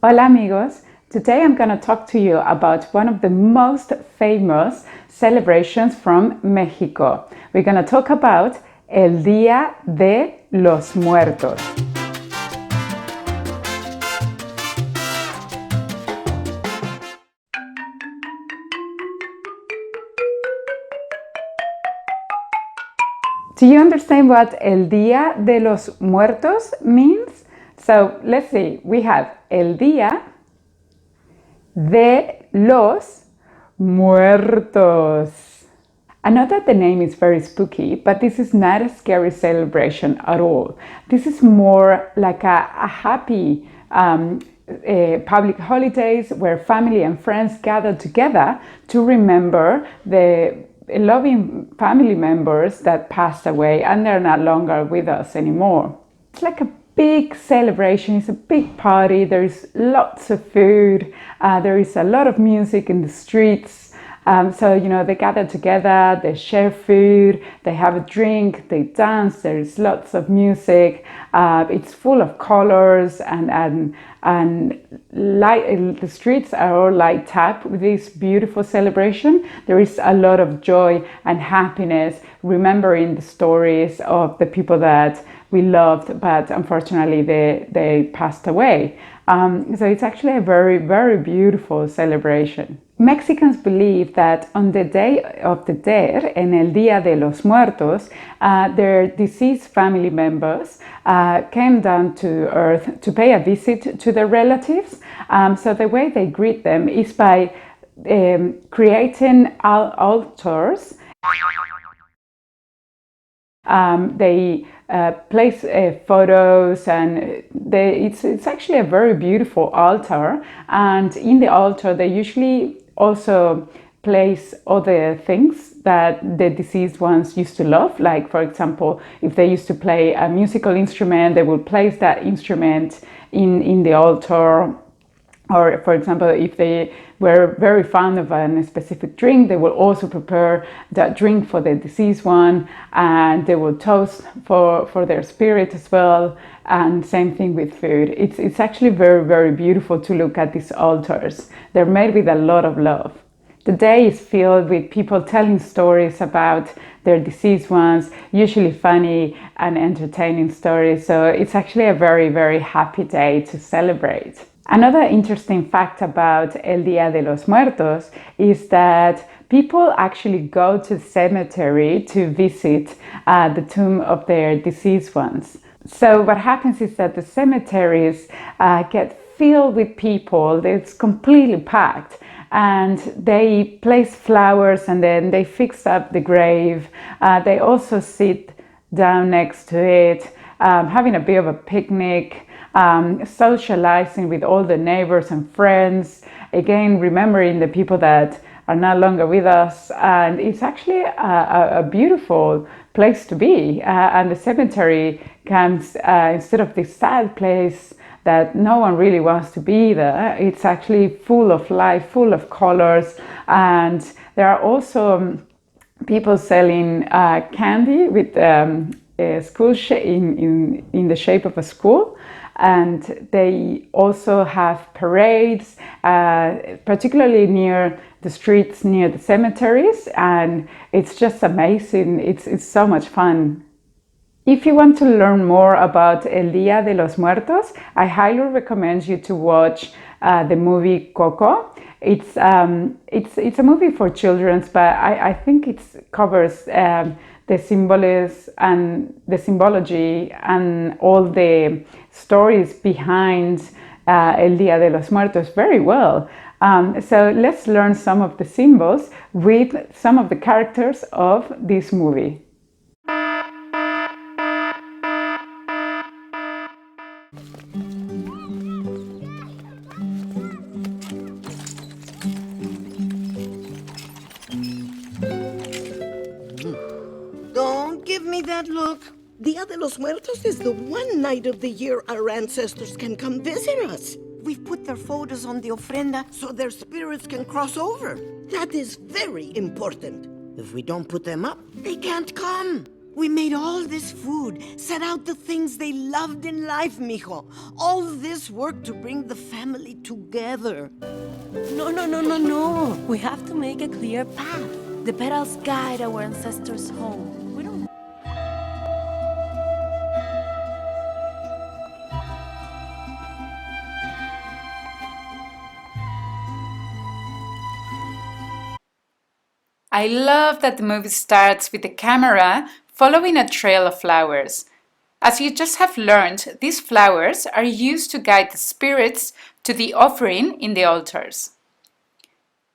Hola amigos, today I'm going to talk to you about one of the most famous celebrations from Mexico. We're going to talk about el Día de los Muertos. Do you understand what el Día de los Muertos means? So let's see, we have el Día de los Muertos. I know that the name is very spooky, but this is not a scary celebration at all. This is more like a happy public holidays where family and friends gather together to remember the loving family members that passed away and they're no longer with us anymore. It's like a big celebration, it's a big party, there is lots of food, there is a lot of music in the streets. So, they gather together, they share food, they have a drink, they dance, there is lots of music. It's full of colors and light. The streets are all light up with this beautiful celebration. There is a lot of joy and happiness, remembering the stories of the people that we loved, but unfortunately they passed away. So it's actually a very, very beautiful celebration. Mexicans believe that on the Day of the Dead, en el Día de los Muertos, their deceased family members came down to earth to pay a visit to their relatives. So the way they greet them is by creating altars. They place photos, and it's actually a very beautiful altar, and in the altar they usually also place other things that the deceased ones used to love. Like, for example, if they used to play a musical instrument, they will place that instrument in the altar. Or, for example, if they were very fond of a specific drink, they will also prepare that drink for the deceased one, and they will toast for their spirit as well. And same thing with food. It's actually very, very beautiful to look at these altars. They're made with a lot of love. The day is filled with people telling stories about their deceased ones, usually funny and entertaining stories. So it's actually a very, very happy day to celebrate. Another interesting fact about el Día de los Muertos is that people actually go to the cemetery to visit the tomb of their deceased ones. So what happens is that the cemeteries get filled with people. It's completely packed, and they place flowers and then they fix up the grave. They also sit down next to it, having a bit of a picnic. Socializing with all the neighbors and friends, again remembering the people that are no longer with us, and it's actually a beautiful place to be. And the cemetery comes instead of this sad place that no one really wants to be there. It's actually full of life, full of colors, and there are also people selling candy with a school in the shape of a school. And they also have parades, particularly near the streets, near the cemeteries, and it's just amazing. It's so much fun. If you want to learn more about El Día de los Muertos, I highly recommend you to watch the movie Coco. It's a movie for children, but I think it covers the symbolism and the symbology and all the stories behind El Día de los Muertos very well. So let's learn some of the symbols with some of the characters of this movie. Don't give me that look. Dia de los Muertos is the one night of the year our ancestors can come visit us. We've put their photos on the ofrenda so their spirits can cross over. That is very important. If we don't put them up, they can't come. We made all this food, set out the things they loved in life, mijo. All this work to bring the family together. No. We have to make a clear path. The petals guide our ancestors home. We don't. I love that the movie starts with the camera following a trail of flowers. As you just have learned, these flowers are used to guide the spirits to the offering in the altars.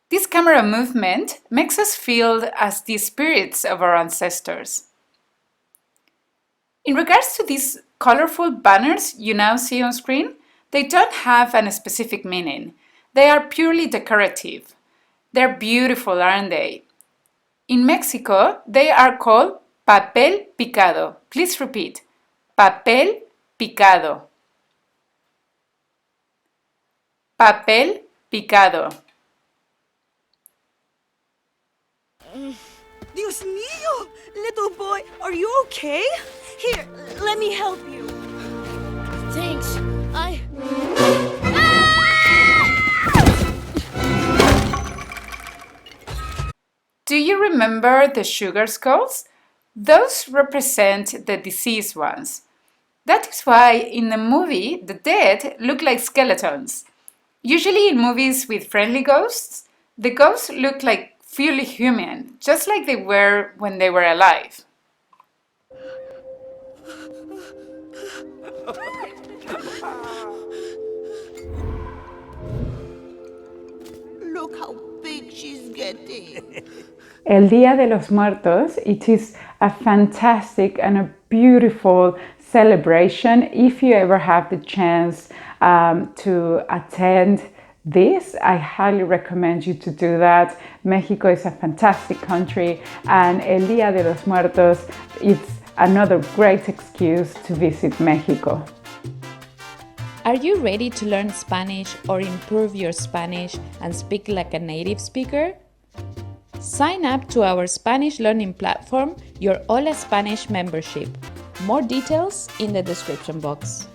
This camera movement makes us feel as the spirits of our ancestors. In regards to these colorful banners you now see on screen, they don't have a specific meaning. They are purely decorative. They're beautiful, aren't they? In Mexico, they are called papel picado. Please repeat. Papel picado. Papel picado. Dios mío! Little boy, are you okay? Here, let me help you. Thanks. Do you remember the sugar skulls? Those represent the deceased ones. That is why in the movie the dead look like skeletons. Usually in movies with friendly ghosts, the ghosts look like fully human, just like they were when they were alive. Look how big she's getting. El Día de los Muertos, it is a fantastic and a beautiful celebration. If you ever have the chance to attend this, I highly recommend you to do that. Mexico is a fantastic country, and El Día de los Muertos is another great excuse to visit Mexico. Are you ready to learn Spanish or improve your Spanish and speak like a native speaker? Sign up to our Spanish learning platform, your Hola Spanish membership. More details in the description box.